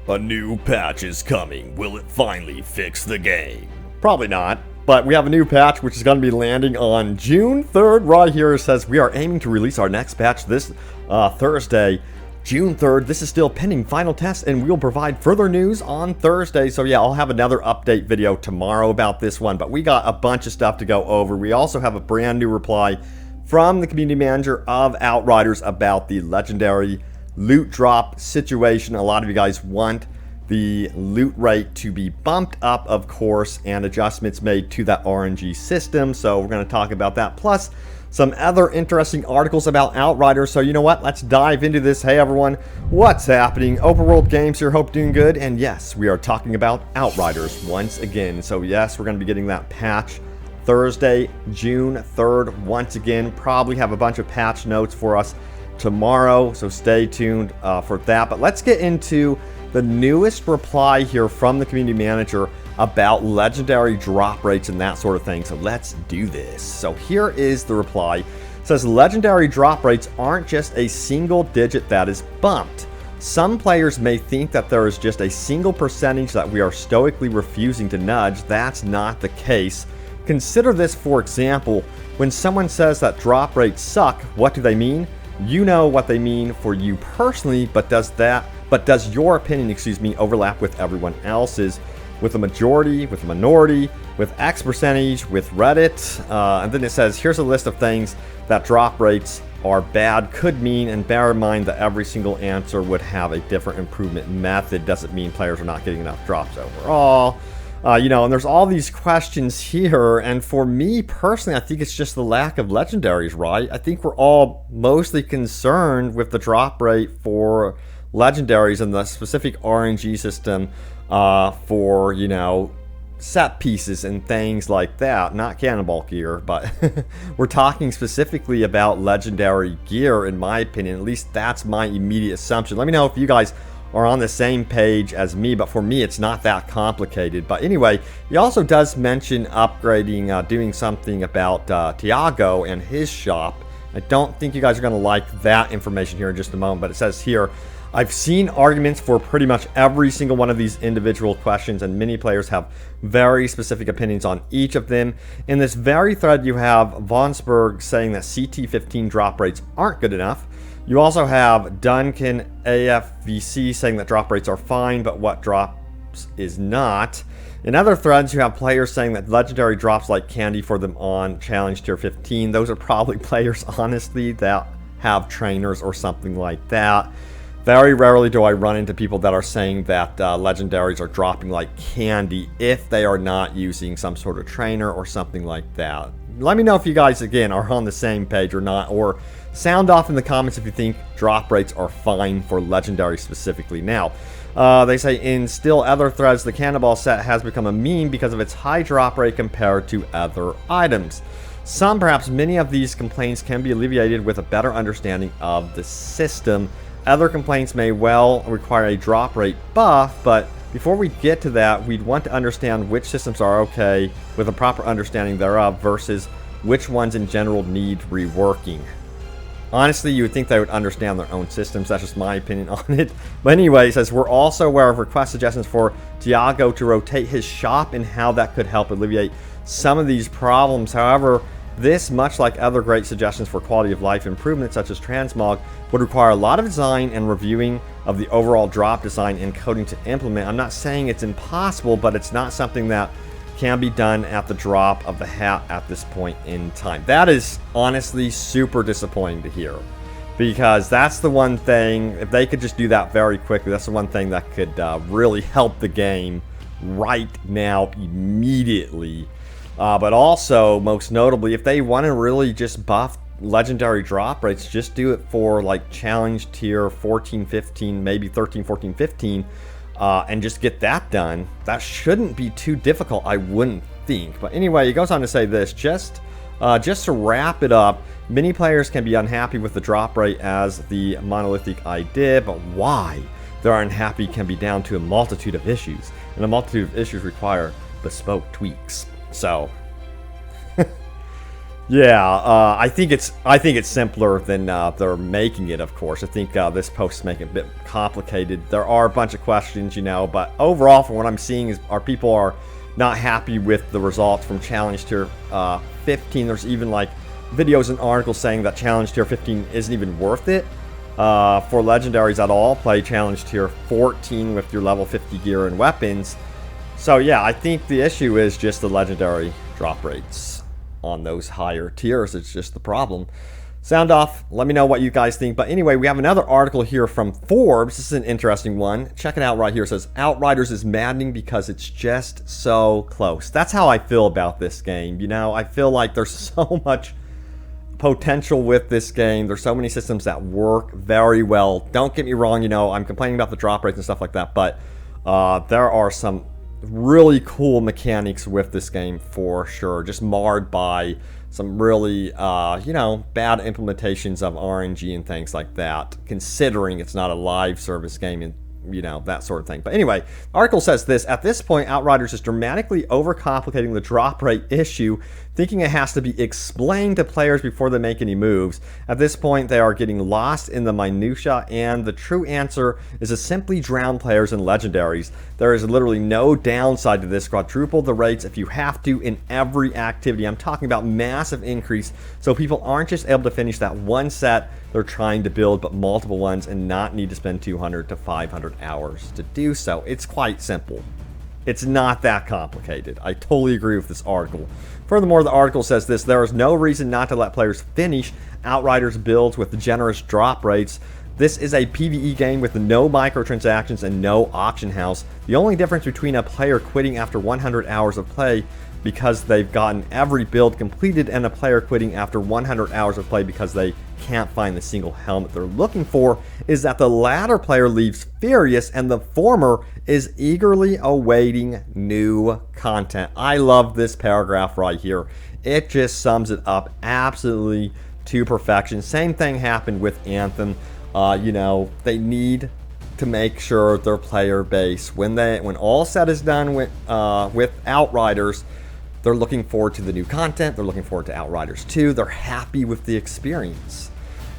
A new patch is coming. Will it finally fix the game? Probably not. But we have a new patch which is going to be landing on June 3rd. Right here it says we are aiming to release our next patch this Thursday, June 3rd. This is still pending final tests and we'll provide further news on Thursday. So yeah, I'll have another update video tomorrow about this one. But we got a bunch of stuff to go over. We also have a brand new reply from the community manager of Outriders about the legendary loot drop situation. A lot of you guys want the loot rate to be bumped up, of course, and adjustments made to that RNG system. So we're going to talk about that, plus some other interesting articles about Outriders. So you know what? Let's dive into this. Hey everyone, what's happening? Open World Games here. Hope doing good. And yes, we are talking about Outriders once again. So yes, we're going to be getting that patch Thursday, June 3rd. Once again, probably have a bunch of patch notes for us tomorrow, so stay tuned for that. But let's get into the newest reply here from the community manager about legendary drop rates and that sort of thing. So let's do this. So here is the reply. It says legendary drop rates aren't just a single digit that is bumped. Some players may think that there is just a single percentage that we are stoically refusing to nudge. That's not the case. Consider this, for example, when someone says that drop rates suck, what do they mean? You know what they mean for you personally, but does your opinion, overlap with everyone else's, with a majority, with a minority, with X percentage, with Reddit? And then it says, here's a list of things that drop rates are bad could mean, and bear in mind that every single answer would have a different improvement method. Doesn't mean players are not getting enough drops overall. And there's all these questions here, and for me personally, I think it's just the lack of legendaries, right? I think we're all mostly concerned with the drop rate for legendaries and the specific RNG system for, set pieces and things like that. Not cannonball gear, but we're talking specifically about legendary gear, in my opinion. At least that's my immediate assumption. Let me know if you guys are on the same page as me, but for me it's not that complicated. But anyway, he also does mention upgrading, doing something about Tiago and his shop. I don't think you guys are going to like that information here in just a moment, but it says here, I've seen arguments for pretty much every single one of these individual questions, and many players have very specific opinions on each of them. In this very thread, you have Vonsberg saying that CT15 drop rates aren't good enough. You also have Duncan AFVC saying that drop rates are fine, but what drops is not. In other threads, you have players saying that legendary drops like candy for them on challenge tier 15. Those are probably players, honestly, that have trainers or something like that. Very rarely do I run into people that are saying that legendaries are dropping like candy if they are not using some sort of trainer or something like that. Let me know if you guys, again, are on the same page or not, or sound off in the comments if you think drop rates are fine for legendary specifically. Now, they say in still other threads, the Cannonball set has become a meme because of its high drop rate compared to other items. Some, perhaps many of these complaints can be alleviated with a better understanding of the system. Other complaints may well require a drop rate buff, but before we get to that, we'd want to understand which systems are okay with a proper understanding thereof versus which ones in general need reworking. Honestly, you would think they would understand their own systems. That's just my opinion on it. But anyway, it says, we're also aware of request suggestions for Tiago to rotate his shop and how that could help alleviate some of these problems. However, this, much like other great suggestions for quality of life improvements such as transmog, would require a lot of design and reviewing of the overall drop design and coding to implement. I'm not saying it's impossible, but it's not something that can be done at the drop of the hat at this point in time. That is honestly super disappointing to hear, because that's the one thing, if they could just do that very quickly, that's the one thing that could really help the game right now, immediately. But also, most notably, if they want to really just buff legendary drop rates, just do it for like challenge tier 14, 15, maybe 13, 14, 15, and just get that done. That shouldn't be too difficult, I wouldn't think. But anyway, he goes on to say this, just to wrap it up, many players can be unhappy with the drop rate as the monolithic idea, but why they're unhappy can be down to a multitude of issues, and a multitude of issues require bespoke tweaks. So, Yeah, I think it's simpler than they're making it. Of course, I think this post is making it a bit complicated. There are a bunch of questions, you know, but overall, from what I'm seeing, is people are not happy with the results from Challenge Tier 15. There's even like videos and articles saying that Challenge Tier 15 isn't even worth it for legendaries at all. Play Challenge Tier 14 with your level 50 gear and weapons. So yeah, I think the issue is just the legendary drop rates on those higher tiers. It's just the problem. Sound off, let me know what you guys think. But anyway, we have another article here from Forbes. This is an interesting one. Check it out right here. It says, Outriders is maddening because it's just so close. That's how I feel about this game. You know, I feel like there's so much potential with this game. There's so many systems that work very well. Don't get me wrong, you know, I'm complaining about the drop rates and stuff like that, but there are some really cool mechanics with this game for sure, just marred by some really you know, bad implementations of RNG and things like that, considering it's not a live service game and, you know, that sort of thing. But anyway, the article says this: at this point, Outriders is dramatically overcomplicating the drop rate issue, thinking it has to be explained to players before they make any moves. At this point, they are getting lost in the minutia, and the true answer is to simply drown players in legendaries. There is literally no downside to this. Quadruple the rates if you have to in every activity. I'm talking about massive increase, so people aren't just able to finish that one set they're trying to build, but multiple ones, and not need to spend 200 to 500 hours to do so. It's quite simple. It's not that complicated. I totally agree with this article. Furthermore, the article says this: there is no reason not to let players finish Outriders builds with generous drop rates. This is a PvE game with no microtransactions and no auction house. The only difference between a player quitting after 100 hours of play because they've gotten every build completed and a player quitting after 100 hours of play because they can't find the single helmet they're looking for is that the latter player leaves furious and the former is eagerly awaiting new content. I love this paragraph right here. It just sums it up absolutely to perfection. Same thing happened with Anthem. You know, they need to make sure their player base, when all said is done with Outriders, they're looking forward to the new content. They're looking forward to Outriders 2. They're happy with the experience.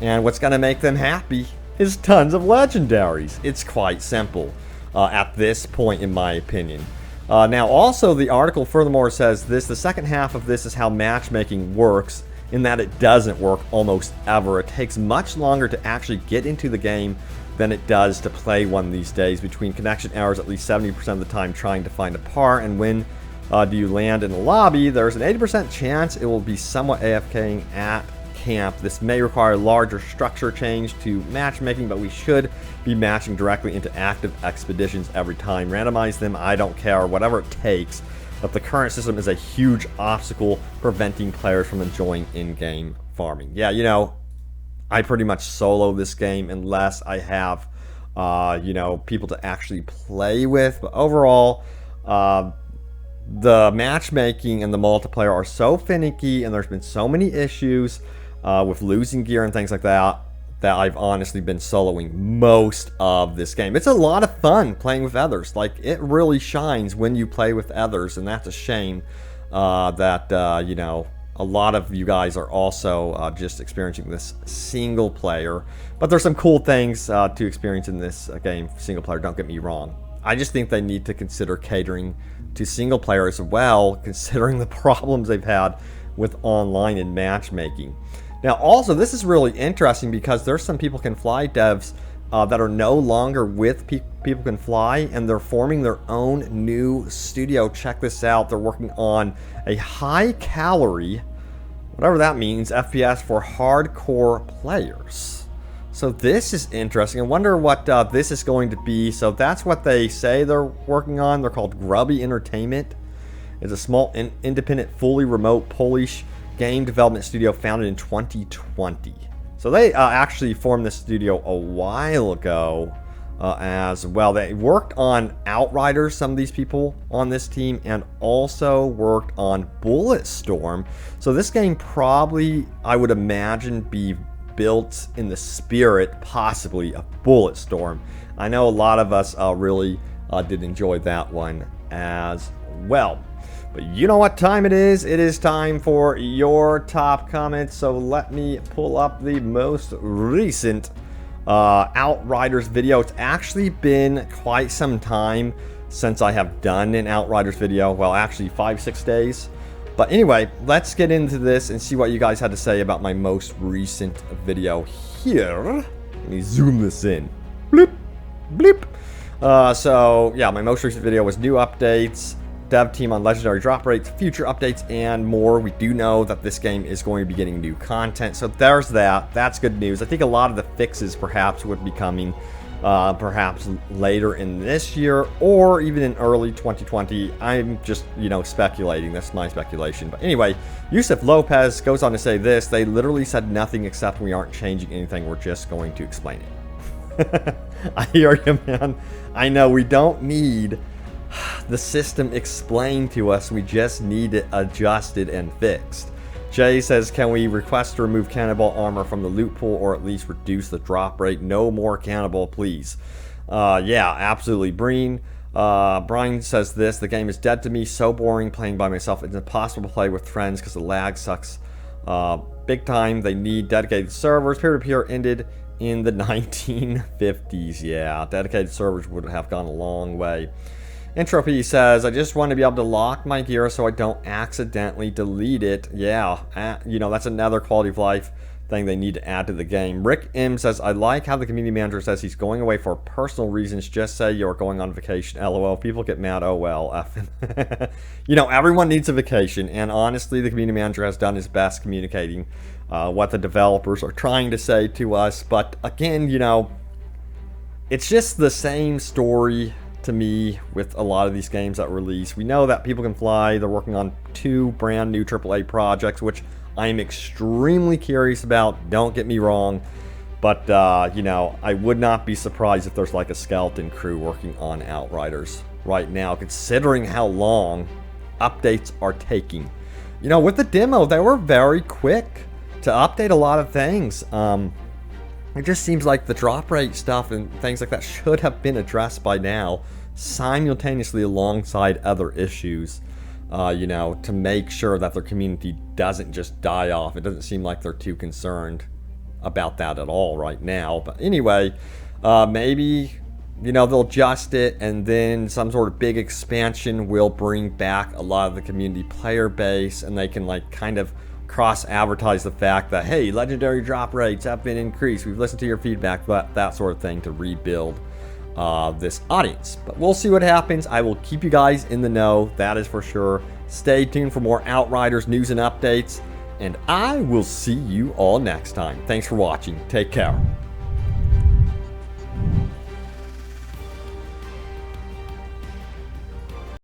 And what's going to make them happy is tons of legendaries. It's quite simple at this point, in my opinion. Now, also, the article furthermore says this: the second half of this is how matchmaking works, in that it doesn't work almost ever. It takes much longer to actually get into the game than it does to play one these days. Between connection errors at least 70% of the time trying to find a par, and when do you land in the lobby, there's an 80% chance it will be somewhat AFKing at camp. This may require a larger structure change to matchmaking, but we should be matching directly into active expeditions every time. Randomize them, I don't care, whatever it takes. But the current system is a huge obstacle preventing players from enjoying in-game farming. Yeah, you know, I pretty much solo this game unless I have, you know, people to actually play with. But overall, the matchmaking and the multiplayer are so finicky, and there's been so many issues with losing gear and things like that, that I've honestly been soloing most of this game. It's a lot of fun playing with others. Like, it really shines when you play with others, and that's a shame that, you know, a lot of you guys are also just experiencing this single player. But there's some cool things to experience in this game, single player, don't get me wrong. I just think they need to consider catering to single player as well, considering the problems they've had with online and matchmaking. Now, also, this is really interesting because there's some People Can Fly devs that are no longer with People Can Fly, and they're forming their own new studio. Check this out. They're working on a high-calorie, whatever that means, FPS for hardcore players. So this is interesting. I wonder what this is going to be. So that's what they say they're working on. They're called Grubby Entertainment. It's a small, independent, fully remote Polish game development studio founded in 2020. So they actually formed this studio a while ago as well. They worked on Outriders, some of these people on this team, and also worked on Bulletstorm. So this game probably, I would imagine, be built in the spirit, possibly, of Bulletstorm. I know a lot of us really did enjoy that one as well. But you know what time it is? It is time for your top comments. So let me pull up the most recent Outriders video. It's actually been quite some time since I have done an Outriders video. Well, actually 5-6 days. But anyway, let's get into this and see what you guys had to say about my most recent video here. Let me zoom this in. Bloop, bleep. So yeah, my most recent video was new updates, dev team on legendary drop rates, future updates, and more. We do know that this game is going to be getting new content, so there's that. That's good news. I think a lot of the fixes perhaps would be coming perhaps later in this year or even in early 2020. I'm just, speculating. That's my speculation. But anyway, Yusuf Lopez goes on to say this: they literally said nothing except we aren't changing anything, we're just going to explain it. I hear you, man. I know we don't need the system explained to us, we just need it adjusted and fixed. Jay says, can we request to remove cannonball armor from the loot pool or at least reduce the drop rate? No more cannonball, please. Yeah, absolutely. Brian says this: the game is dead to me, so boring playing by myself. It's impossible to play with friends because the lag sucks big time. They need dedicated servers. Peer-to-peer ended in the 1950s. Yeah, dedicated servers would have gone a long way. Entropy says, I just want to be able to lock my gear so I don't accidentally delete it. Yeah, that's another quality of life thing they need to add to the game. Rick M says, I like how the community manager says he's going away for personal reasons. Just say you're going on vacation. LOL. People get mad. Oh well. Everyone needs a vacation, and honestly, the community manager has done his best communicating what the developers are trying to say to us. But again, it's just the same story to me with a lot of these games that release. We know that People Can Fly, they're working on 2 brand new AAA projects, which I am extremely curious about, don't get me wrong, but I would not be surprised if there's like a skeleton crew working on Outriders right now, considering how long updates are taking. With the demo, they were very quick to update a lot of things. It just seems like the drop rate stuff and things like that should have been addressed by now, simultaneously alongside other issues, to make sure that their community doesn't just die off. It doesn't seem like they're too concerned about that at all right now. But anyway, maybe, they'll adjust it, and then some sort of big expansion will bring back a lot of the community player base, and they can kind of cross-advertise the fact that, hey, legendary drop rates have been increased, we've listened to your feedback, that sort of thing, to rebuild this audience. But we'll see what happens. I will keep you guys in the know, that is for sure. Stay tuned for more Outriders news and updates, and I will see you all next time. Thanks for watching. Take care.